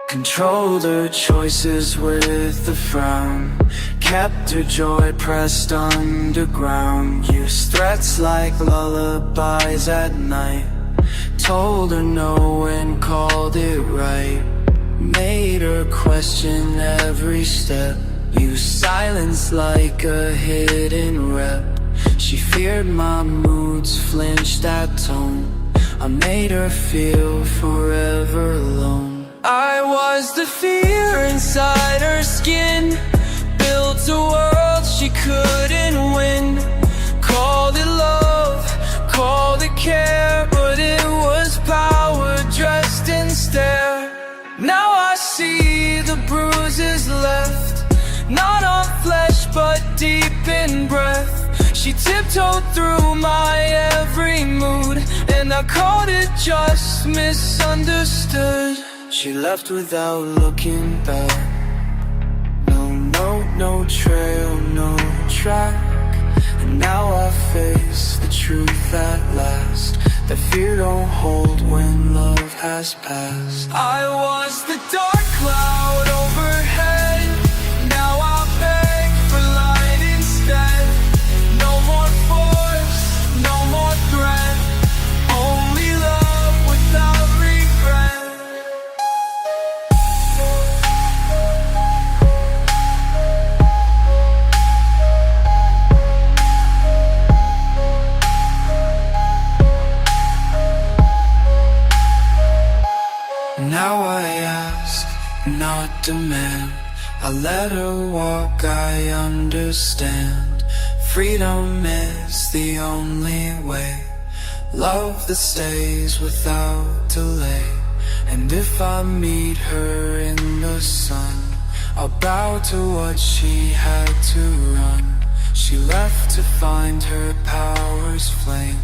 Controlled her choices with a frown, kept her joy pressed underground. Used threats like lullabies at night, told her no and called it right. Made her question every step, used silence like a hidden rep. She feared my moods, flinched at tone. I made her feel forever alone. I was the fear inside her skin, built a world she couldn't win. Called it love, called it care, but it was power dressed in stare. Now I see the bruises left, not on flesh but deep in breath. She tiptoed through my every mood, and I called it just misunderstood. She left without looking back. No note, no trail, no track. And now I face the truth at last, that fear don't hold when love has passed. I was the dark cloud overhead, now I beg for light instead. No more force, no more threat, only love without regret. Now I ask, not demand. I let her walk, I understand. Freedom is the only way, love that stays without delay. And if I meet her in the sun, I'll bow to what she had to run. She left to find her power's flame,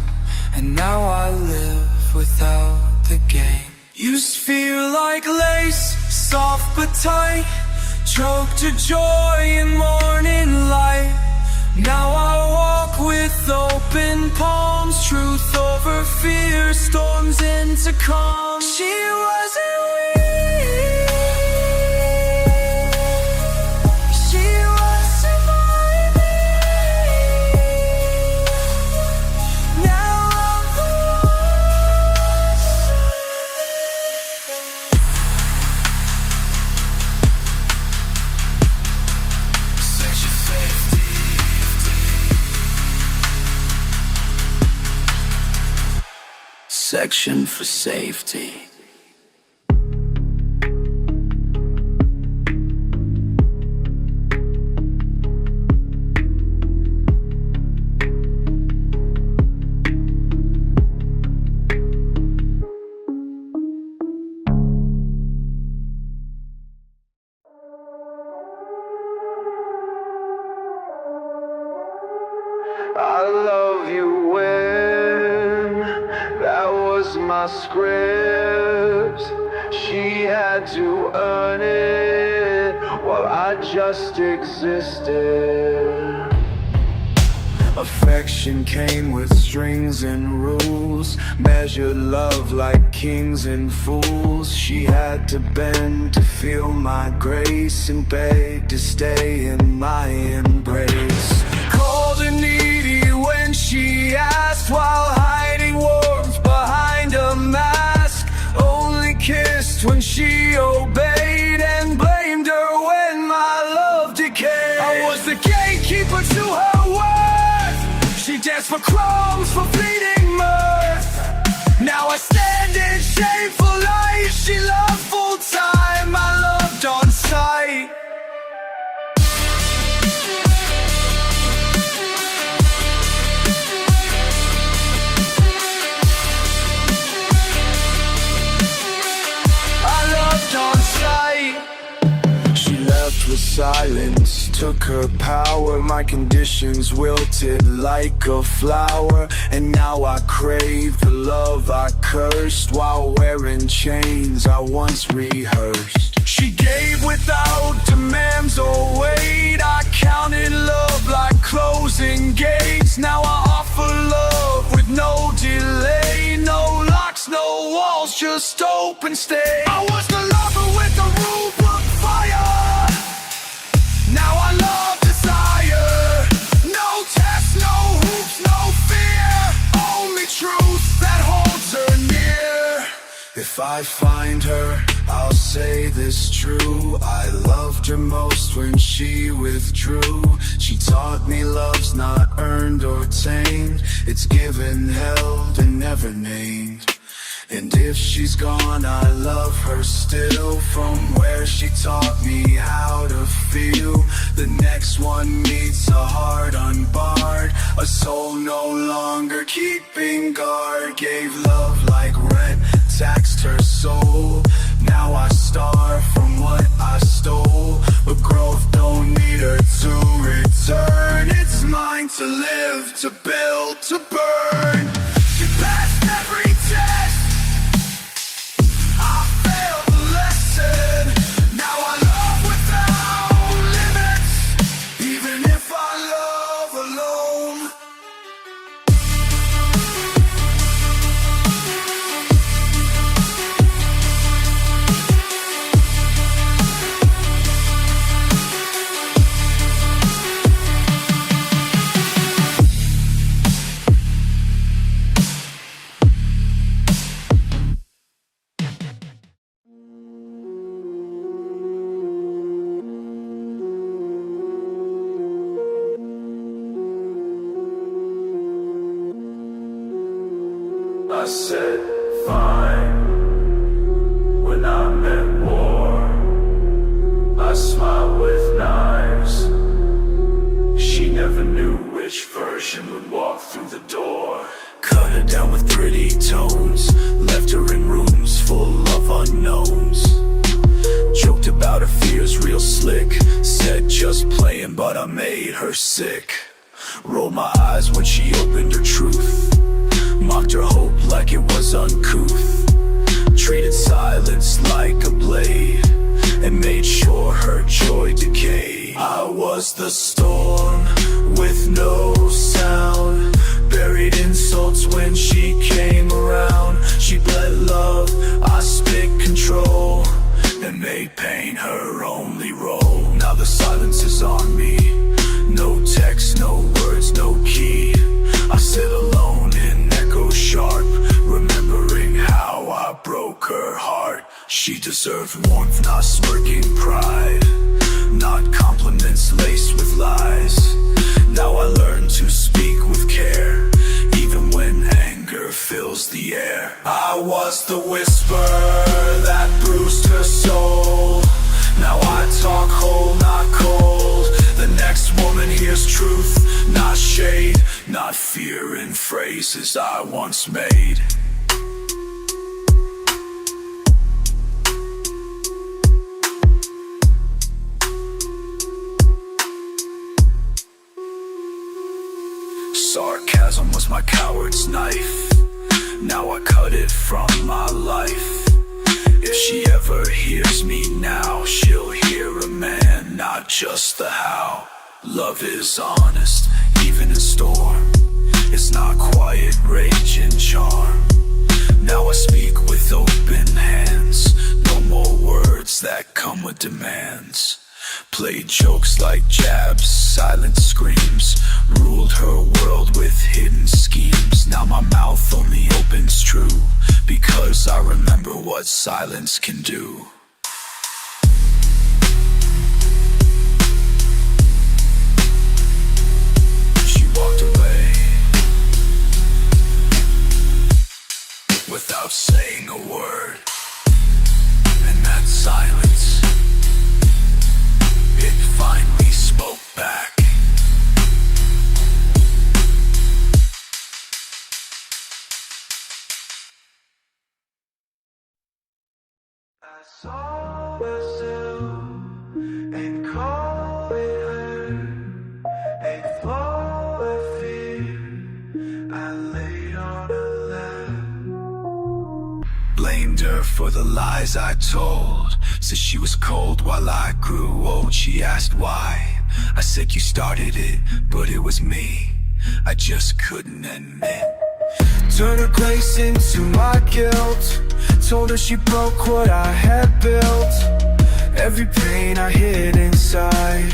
and now I live without the game. Used to feel like lace, soft but tight, choked to joy in morning light. Now I walk with open palms, truth over fear, storms into calm. She wasn't weak, she was surviving. Now I'm the section for safety. I love you when that was my script. She had to earn it while I just existed. Affection came with strings and rules, measured love like kings and fools. She had to bend to feel my grace and beg to stay in my embrace. Called her needy when she asked, while hiding warmth behind a mask. Only kissed when she obeyed, and blamed her when my love decayed. I was the gatekeeper to her worth. She danced for crumbs, for fleeting mirth. Now I stand in shameful light. She loved full time, I loved on sight. With silence, took her power. My conditions wilted like a flower, and now I crave the love I cursed. While wearing chains I once rehearsed. She gave without demands or wait. I counted love like closing gates. Now I offer love with no delay. No locks, no walls, just open stay. I was the lover with the rule book fire. Now I love desire. No tests, no hoops, no fear. Only truth that holds her near. If I find her, I'll say this true. I loved her most when she withdrew. She taught me love's not earned or tamed. It's given, held, and never named. And if she's gone, I love her still. From where she taught me how to feel. The next one meets a heart unbarred, a soul no longer keeping guard. Gave love like rent, taxed her soul. Now I starve from what I stole. But growth don't need her to return. It's mine to live, to build, to burn. She passed every test. I failed the lesson. Now I love without limits, even if I love alone. I said, fine, when I'm at war. I smile with knives. She never knew which version would walk through the door. Cut her down with pretty tones, left her in rooms full of unknowns. Joked about her fears real slick, said just playing but I made her sick. Rolled my eyes when she opened her truth. Mocked her hope like it was uncouth. Treated silence like a blade, and made sure her joy decayed. I was the storm with no sound. Buried insults when she came around. She bled love, I spit control, and made pain her only role. Now the silence is on me. No text, no words, no key. I sit alone in echo sharp, remembering how I broke her heart. She deserved warmth, not smirking pride, not compliments laced with lies. Now I learn to speak with care, even when anger fills the air. I was the whisper that bruised her soul. Now I talk whole, not cold. The next woman hears truth, not shade, not fear in phrases I once made. Sarcasm was my coward's knife. Now I cut it from my life. If she ever hears me now, she'll hear a man, not just the how. Love is honest, even in storm. It's not quiet rage and charm. Now I speak with open hands. No more words that come with demands. Played jokes like jabs, silent screams. Ruled her world with hidden schemes. Now my mouth only opens true, because I remember what silence can do. She walked away without saying a word. And that silence, it finally spoke back. I saw myself and called it hurt, a flaw of fear I laid on her lap. Blamed her for the lies I told, said she was cold while I grew old. She asked why, I said you started it, but it was me, I just couldn't admit. turned her grace into my guilt. Told her she broke what I had built. Every pain I hid inside,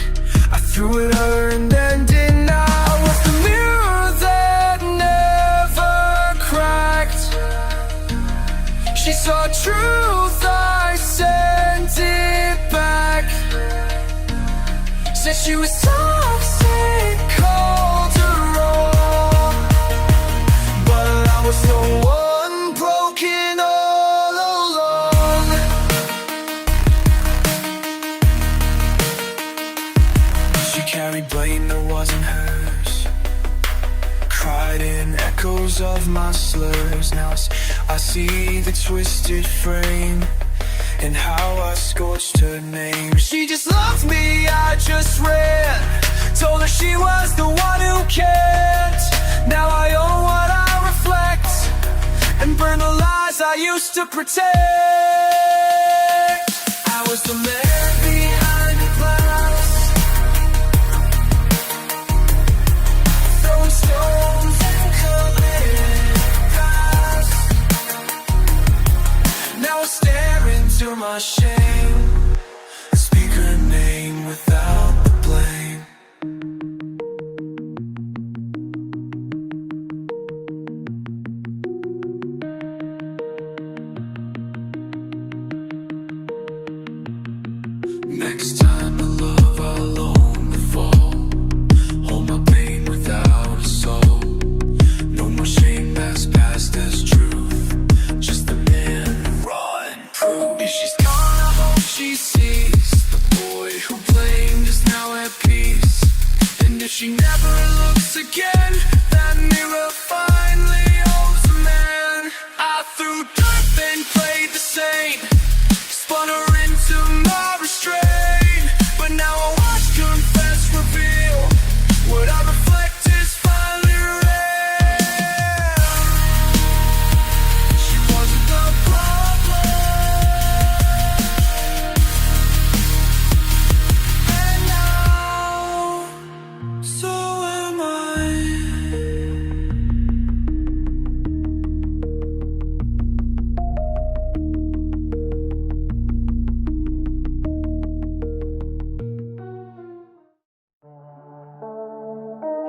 I threw at her and then denied. I was the mirror that never cracked. She saw truth, I sent it back. Said she was toxic, called her wrong, but I was the one broken all along. She carried blame that wasn't hers, cried in echoes of my slurs. Now I see the twisted frame and how I scorched her name. She just loved me, I just ran. Told her she was the one who can't. Now I own what I reflect and burn the lies I used to protect. I was the man behind the glass, throwing stones and killing past. Now I stare into my shame, speak her name without the blame. Next time I love, I'll own the fall. Hold my pain without a soul. No more shame that's past as truth. Just the man who raw and prove. If she's gone, I hope she sees the boy who blamed is now at peace. And if she never looks again, that mirror finally holds a man. I threw dirt, then played the saint, spun her into my restraint. But now I watch, confess, reveal what I reflect is finally real. She wasn't the problem, and now so am I.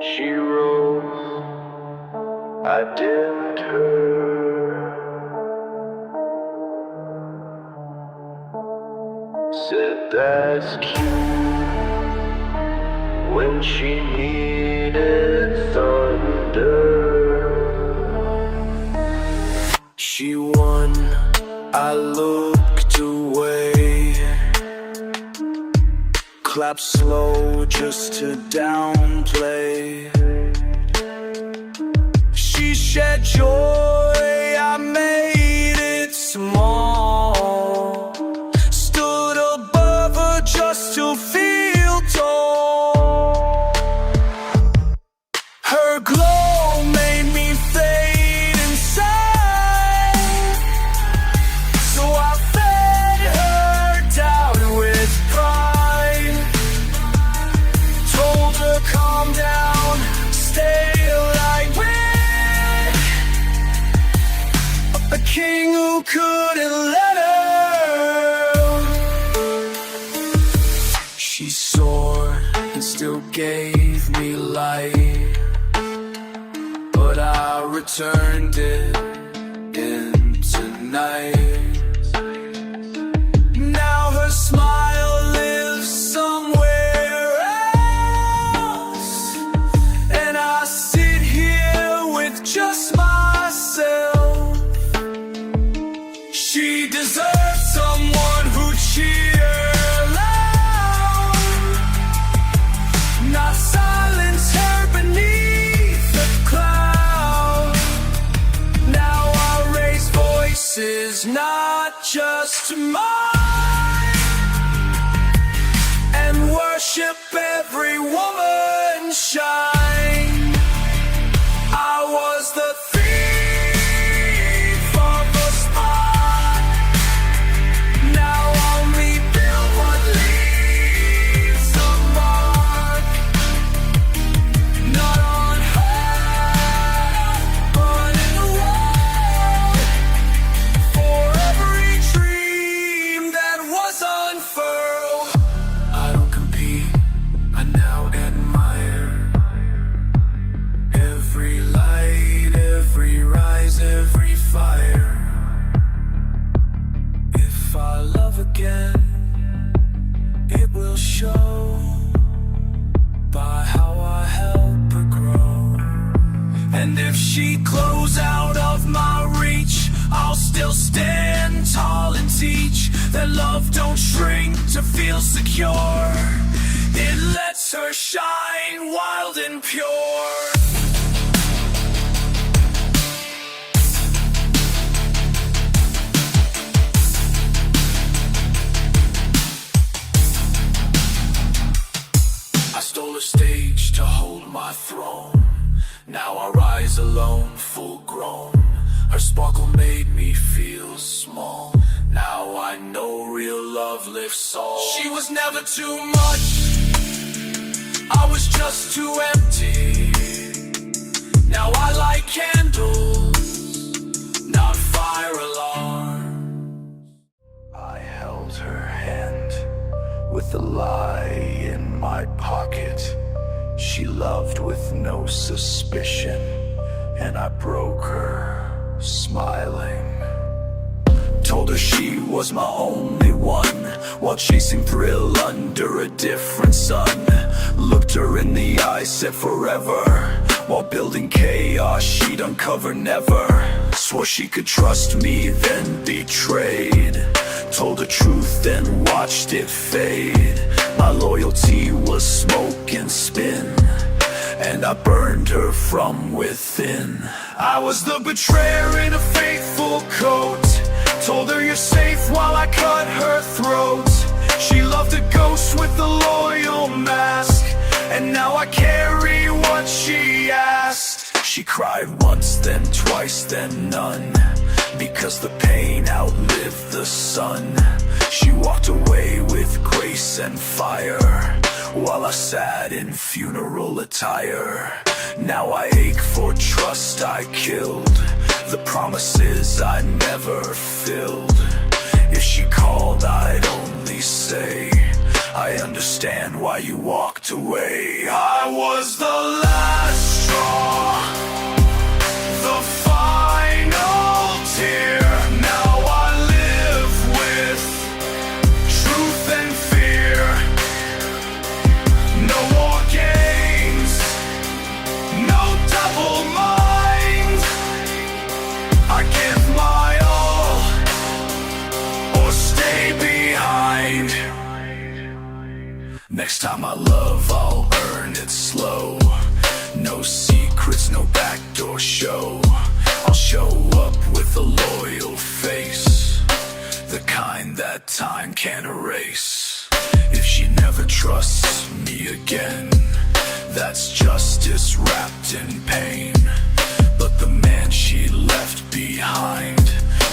She rose, I dimmed her, said that's cute when she needed thunder. She won, I looked away, clap slow just to downplay. She shed joy, I made it small. Stood above her just to feel tall. Her glow made me fade inside, so I fed her down with pride. Told her calm down, stay lightweight, a king who couldn't let her. She soared and still gave me light, but I returned it into night. Now her smile lives somewhere else, and I sit here with just myself. She deserves someone who cheers loud, not silence her beneath the cloud. Now I raise voices, not just mine, and worship every woman's shine. I was the thief on the spot. Now only build what leaves a mark, not on her, but in the world. again. It will show by how I help her grow. And if she glows out of my reach, I'll still stand tall and teach that love don't shrink to feel secure. It lets her shine wild and pure. I stole a stage to hold my throne. Now I rise alone, full grown. Her sparkle made me feel small. Now I know real love lifts all. She was never too much, I was just too empty. Now I light candles, not fire alarms. I held her hand with the lie in my pocket. She loved with no suspicion, and I broke her smiling. Told her she was my only one, while chasing thrill under a different sun. Looked her in the eye, said forever, while building chaos she'd uncover never. Swore she could trust me, then betrayed. Told the truth, then watched it fade. My loyalty was smoke and spin, and I burned her from within. I was the betrayer in a faithful coat. Told her you're safe while I cut her throat. She loved a ghost with a loyal mask, and now I carry what she asked. She cried once, then twice, then none, because the pain outlived the sun. She walked away with grace and fire, while I sat in funeral attire. Now I ache for trust I killed, the promises I never filled. If she called, I'd only say, I understand why you walked away. I was the last straw, the final tear. Now I live with truth and fear. No more games, no double mind. I give my all, or stay behind. Next time I love, I'll earn it slow. No secrets, no backdoor show. I'll show up with a loyal face, the kind that time can't erase. If she never trusts me again, that's justice wrapped in pain. But the man she left behind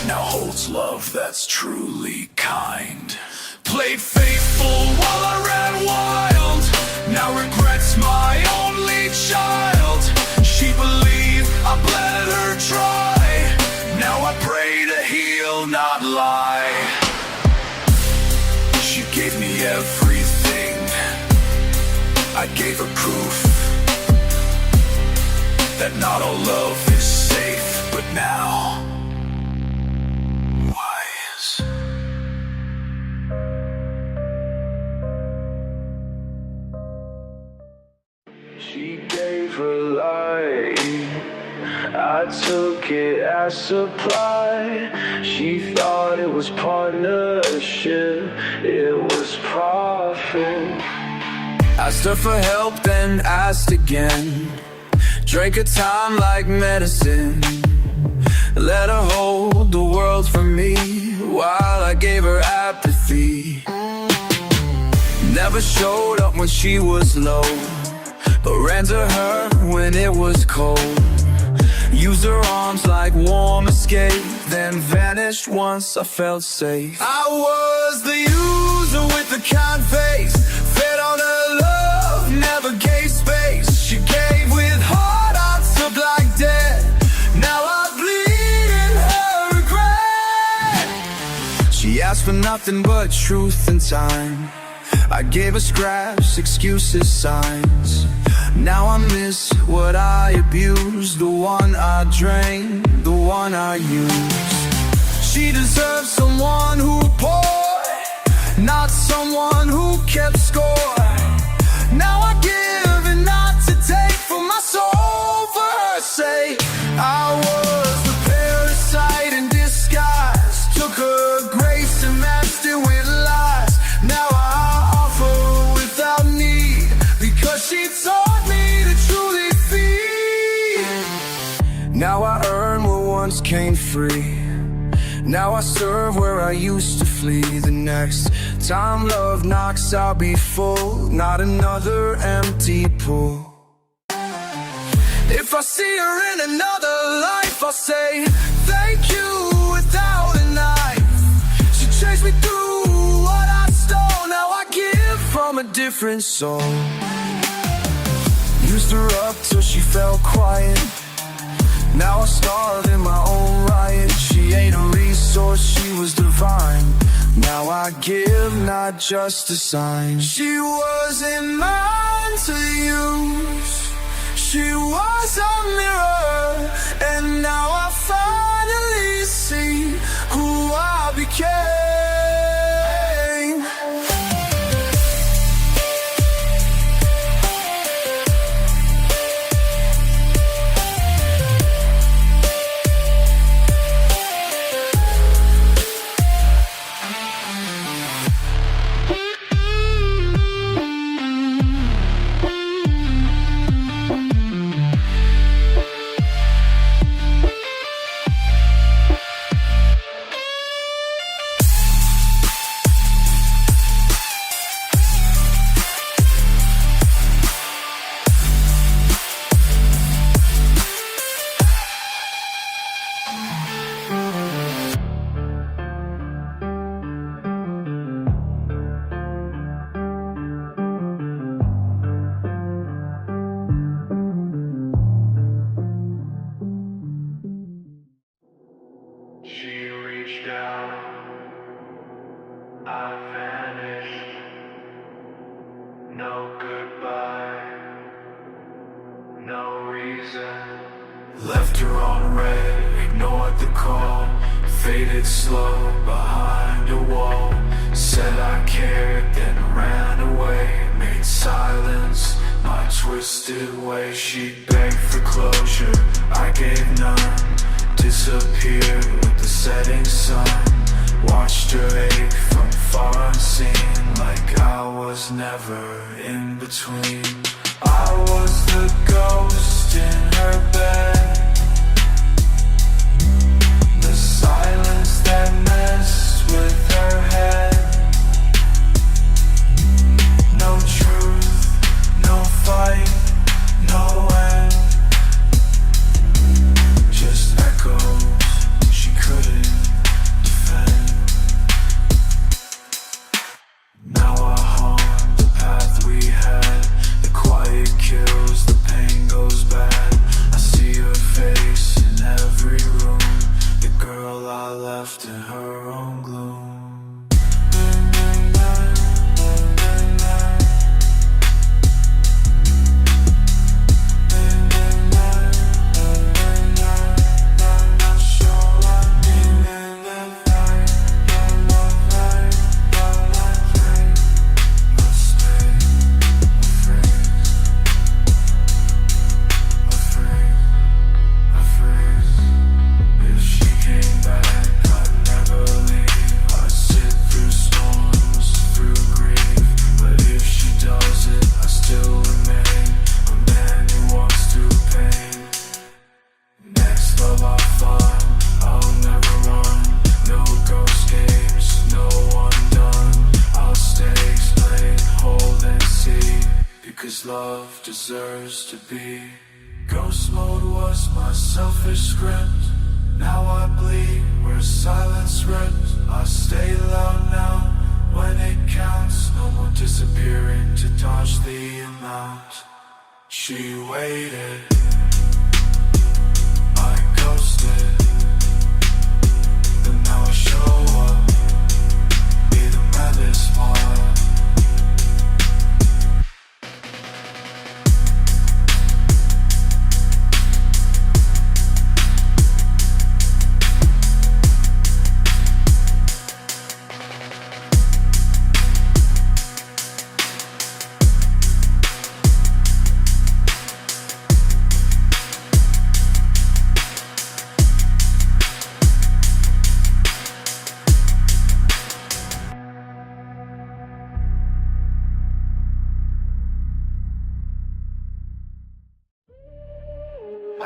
now holds love that's truly kind. Played faithful while I ran wild, now regrets my only child. She believed I bled her dry, now I pray to heal, not lie. She gave me everything, I gave her proof that not all love is safe, but now wise. She gave her life, I took it as supply. She thought it was partnership, it was profit. Asked her for help, then asked again. Drank her time like medicine. Let her hold the world for me, while I gave her apathy. Never showed up when she was low, but ran to her when it was cold. Used her arms like warm escape, then vanished once I felt safe. I was the user with the kind face, fed on her love, never gave space. She gave with heart, I took like dead. Now I bleed in her regret. She asked for nothing but truth and time. I gave her scraps, excuses, signs. Now I miss what I abused, the one I drained, the one I used. She deserves someone who poured not someone who kept score. Now I give and not to take, for my soul, for her sake. I was the parasite in disguise, took her grace and matched it with lies. Now I offer without need, because she taught me to truly feed. Now I earn what once came free. Now I serve where I used to flee. The next time love knocks, I'll be full, not another empty pool. If I see her in another life, I'll say thank you without a knife. She chased me through what I stole. Now I give from a different soul. Used her up till she fell quiet. Now I starve in my own riot. She ain't a resource, she was divine. Now I give, not just a sign. She wasn't mine to use, she was a mirror. And now I finally see who I became. She reached out, I vanished. No goodbye, no reason. Left her on red, ignored the call. Faded slow behind a wall. Said I cared, then ran away. Made silence my twisted way. She begged for closure, I gave none. Disappeared with the setting sun. Watched her ache from far unseen, like I was never in between. I was the ghost in her bed, the silence that messed with her head. No truth, no fight, no end. Just echoes she couldn't defend. Now I haunt the path we had. The quiet kills, the pain goes bad. I see her face in every room, the girl I left in her own gloom. Love deserves to be. Ghost mode was my selfish script. Now I bleed where silence ripped. I stay loud now when it counts. No more disappearing to dodge the amount. She waited, I ghosted. But now I show up, be the man this far.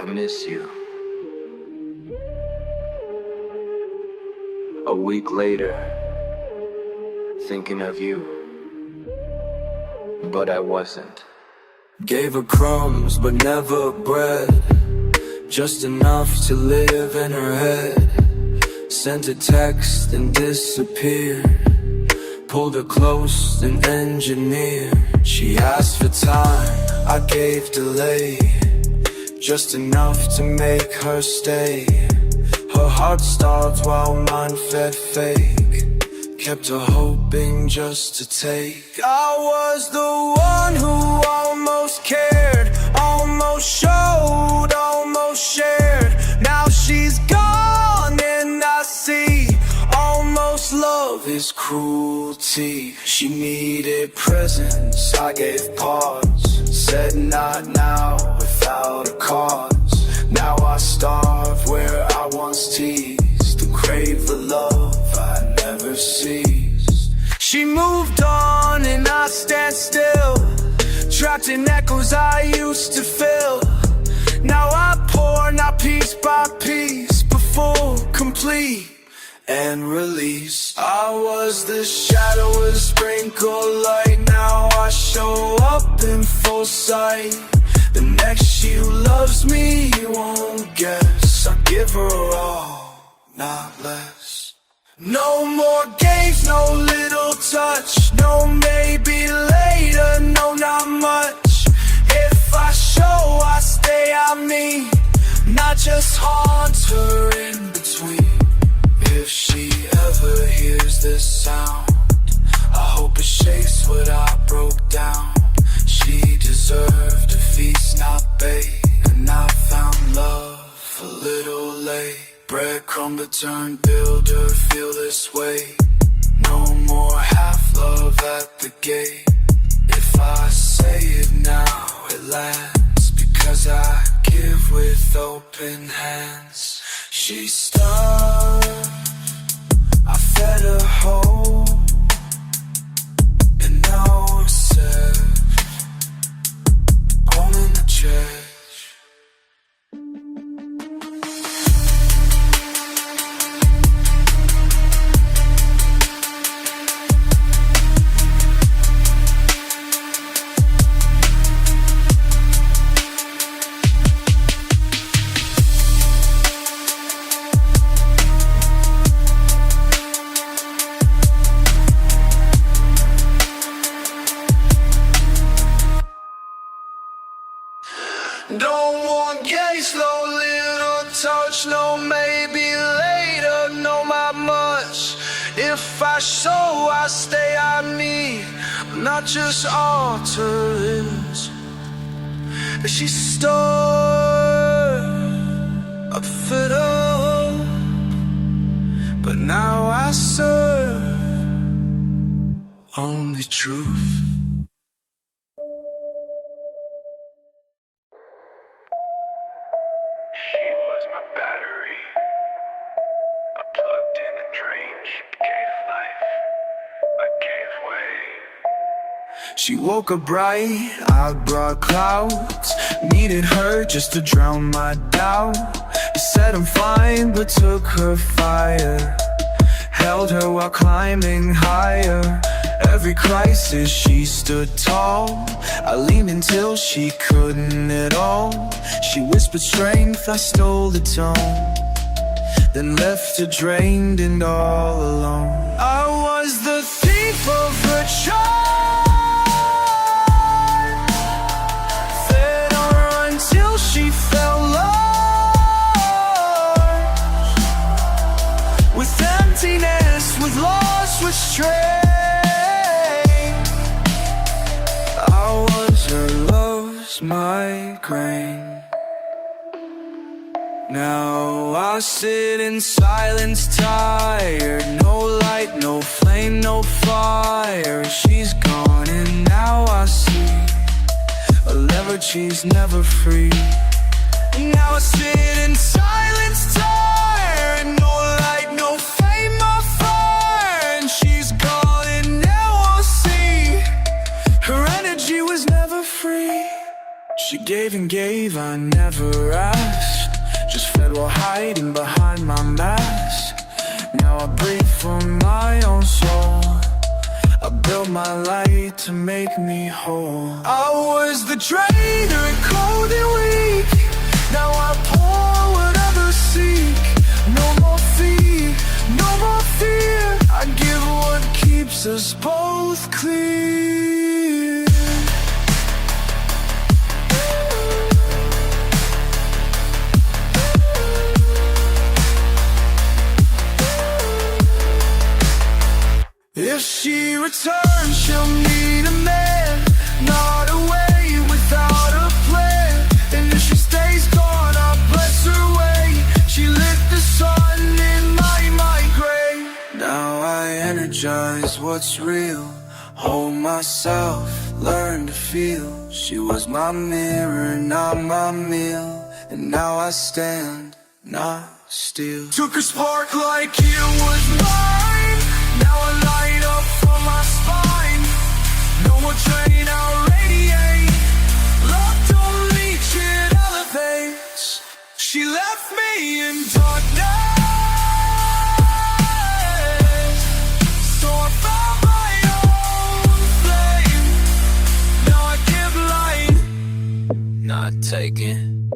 miss you. A week later, thinking of you, but I wasn't. Gave her crumbs but never bread, just enough to live in her head. Sent a text and disappeared, pulled her close and engineered. She asked for time, I gave delay, just enough to make her stay. Her heart starved while mine fed fake, kept her hoping just to take. I was the one who almost cared, almost showed, almost shared. Now she's gone and I see, almost love is cruelty. She needed presents, I gave pause, said not now without a cause. Now I starve where I once teased, and crave the love I never seized. She moved on and I stand still, trapped in echoes I used to fill. Now I pour, not piece by piece, but full, complete, and release. I was the shadow with a sprinkle light. Now I show up in full sight. The next she who loves me won't guess. I give her all, not less. No more games, no little touch, no maybe later, no not much. If I show, I stay, I mean, not just haunt her in between. If she ever hears this sound, I hope it shakes what I broke down. She deserved a feast, not bait, and I found love a little late. Breadcrumb turned builder, feel this way. No more half love at the gate. If I say it now, it lands, because I give with open hands. She starved, I fed her whole, and now we're set, home in the church. Don't want gaze, no little touch, no maybe later, no not much. If I show, I stay, I need, not just altars. She stood up for all, but now I serve only truth. She was my battery. I plugged in and drained. She gave life. I gave way. She woke up bright, I brought clouds. Needed her just to drown my doubt. I said I'm fine, but took her fire. Held her while climbing higher. Every crisis she stood tall. I leaned until she couldn't at all. She whispered strength, I stole the tone, then left her drained and all alone. I was the thief of her charm, fed her until she fell lost, with emptiness, with loss, with strength. I was her love's migraine. Now I sit in silence, tired. No light, no flame, no fire. She's gone and now I see a lever she's never free. Now I sit in silence, tired. No light, no flame, no fire. And she's gone and now I see her energy was never free. She gave and gave, I never asked. Just fed while hiding behind my mask. Now I breathe from my own soul. I built my light to make me whole. I was the traitor, cold and weak. Now I pour what others seek. No more fear, no more fear. I give what keeps us both clear. If she returns, she'll need a man, not a way without a plan. And if she stays gone, I'll bless her way. She lit the sun in my grave. Now I energize what's real, hold myself, learn to feel. She was my mirror, not my meal. And now I stand, not still. Took her spark like it was mine. Now I light up from my spine. No more train, I'll radiate. Love don't reach, it elevates. She left me in darkness, so I found my own flame. Now I give light, not taking.